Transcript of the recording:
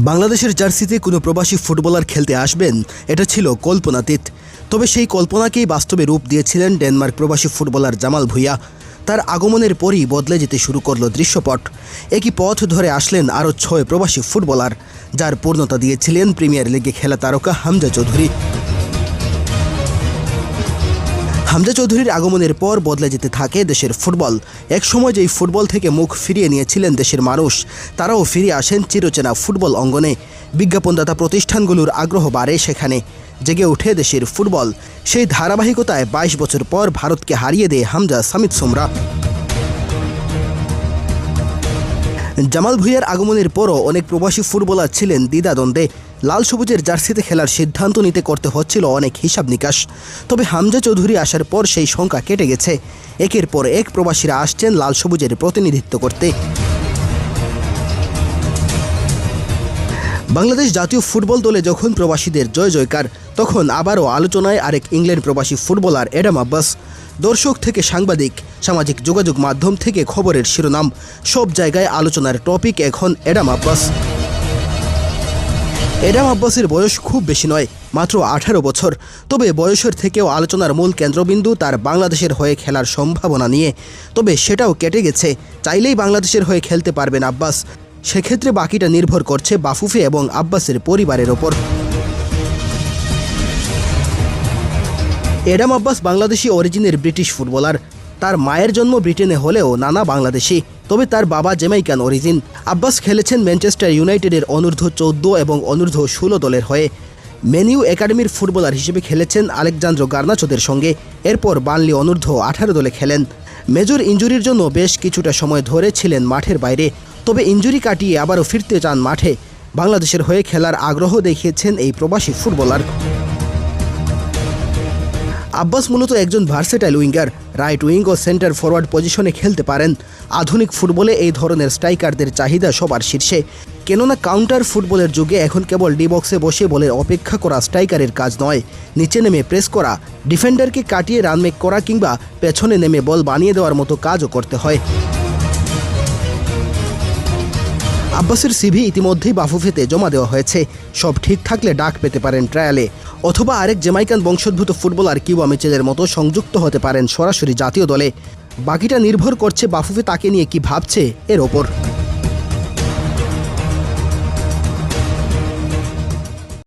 বাংলাদেশের জার্সিতে কোনো প্রবাসী ফুটবলার খেলতে আসবেন, এটা ছিল কল্পনাতীত। তবে সেই কল্পনাকেই বাস্তবে রূপ দিয়েছিলেন ডেনমার্ক প্রবাসী ফুটবলার জামাল ভুঁইয়া। তার আগমনের পরই বদলে যেতে শুরু করল দৃশ্যপট। একই পথ ধরে আসলেন আরও ৬ প্রবাসী ফুটবলার, যার পূর্ণতা দিয়েছিলেন প্রিমিয়ার লিগে খেলা তারকা হামজা চৌধুরী। হামজা চৌধুরীর আগমনের পর বদলে যেতে থাকে দেশের ফুটবল। একসময় যেই ফুটবল থেকে মুখ ফিরিয়ে নিয়েছিলেন দেশের মানুষ, তারাও ফিরে আসেন চিরচেনা ফুটবল অঙ্গনে। বিজ্ঞাপনদাতা প্রতিষ্ঠানগুলোর আগ্রহ বাড়ে সেখানে। জেগে ওঠে দেশের ফুটবল। সেই ধারাবাহিকতায় ২২ বছর পর ভারতকে হারিয়ে দেয় হামজা সামিদ সোমরা। জামাল ভুঁইয়ার আগমনের পরও অনেক প্রবাসী ফুটবলার ছিলেন দ্বিধাদ্বন্দ্বে। লাল সবুজের জার্সিতে খেলার সিদ্ধান্ত নিতে করতে হচ্ছিল অনেক হিসাব নিকাশ। তবে হামজা চৌধুরী আসার পর সেই সংখ্যা কেটে গেছে। একের পর এক প্রবাসীরা আসছেন লাল সবুজের প্রতিনিধিত্ব করতে। বাংলাদেশ জাতীয় ফুটবল দলে যখন প্রবাসীদের জয় জয়কার, তখন আবারও আলোচনায় আরেক ইংল্যান্ড প্রবাসী ফুটবলার অ্যাডাম আব্বাস। দর্শক থেকে সাংবাদিক, সামাজিক যোগাযোগ মাধ্যম থেকে খবরের শিরোনাম, সব জায়গায় আলোচনার টপিক এখন অ্যাডাম আব্বাস। অ্যাডাম আব্বাসের বয়স খুব বেশি নয়, মাত্র 18 বছর। তবে বয়সের থেকেও আলোচনার মূল কেন্দ্রবিন্দু তার বাংলাদেশের হয়ে খেলার সম্ভাবনা নিয়ে। তবে সেটাও কেটে গেছে। চাইলেই বাংলাদেশের হয়ে খেলতে পারবেন আব্বাস। সেক্ষেত্রে বাকিটা নির্ভর করছে বাফুফে এবং আব্বাসের পরিবারের ওপর। অ্যাডাম আব্বাস বাংলাদেশি অরিজিনের ব্রিটিশ ফুটবলার। তার মায়ের জন্ম ব্রিটেনে হলেও নানা বাংলাদেশি। তবে তার বাবা জ্যামাইকান অরিজিন। আব্বাস খেলেছেন ম্যানচেস্টার ইউনাইটেডের অনূর্ধ্ব 14 এবং অনূর্ধ্ব 16 দলের হয়ে। ম্যান ইউ একাডেমির ফুটবলার হিসেবে খেলেছেন আলেকজান্দ্রো গার্নাচোদের সঙ্গে। এরপর বার্নলি অনূর্ধ্ব 18 দলে খেলেন। মেজর ইনজুরির জন্য বেশ কিছুটা সময় ধরে ছিলেন মাঠের বাইরে। তবে ইনজুরি কাটিয়ে আবারও ফিরতে চান মাঠে। বাংলাদেশের হয়ে খেলার আগ্রহ দেখিয়েছেন এই প্রবাসী ফুটবলার। আব্বাস মূলত একজন ভার্সেটাইল উইঙ্গার। রাইট উইং ও সেন্টার ফরওয়ার্ড পজিশনে খেলতে পারেন। আধুনিক ফুটবলে এই ধরনের স্ট্রাইকারদের চাহিদা সবার শীর্ষে। কেননা কাউন্টার ফুটবলের যুগে এখন কেবল ডি বক্সে বসে বলের অপেক্ষা করা স্ট্রাইকারের কাজ নয়, নিচে নেমে প্রেস করা, ডিফেন্ডারকে কাটিয়ে রানমেক করা কিংবা পেছনে নেমে বল বানিয়ে দেওয়ার মতো কাজও করতে হয়। আব্বাসের সিভি ইতিমধ্যেই বাফুফেতে জমা দেওয়া হয়েছে। সব ঠিক থাকলে ডাক পেতে পারেন ট্রায়ালে, অথবা আরেক জ্যামাইকান বংশোদ্ভূত ফুটবলার কিউবা মিচেলের মতো সংযুক্ত হতে পারেন সরাসরি জাতীয় দলে। বাকিটা নির্ভর করছে বাফুফে তাকে নিয়ে কি ভাবছে এর ওপর।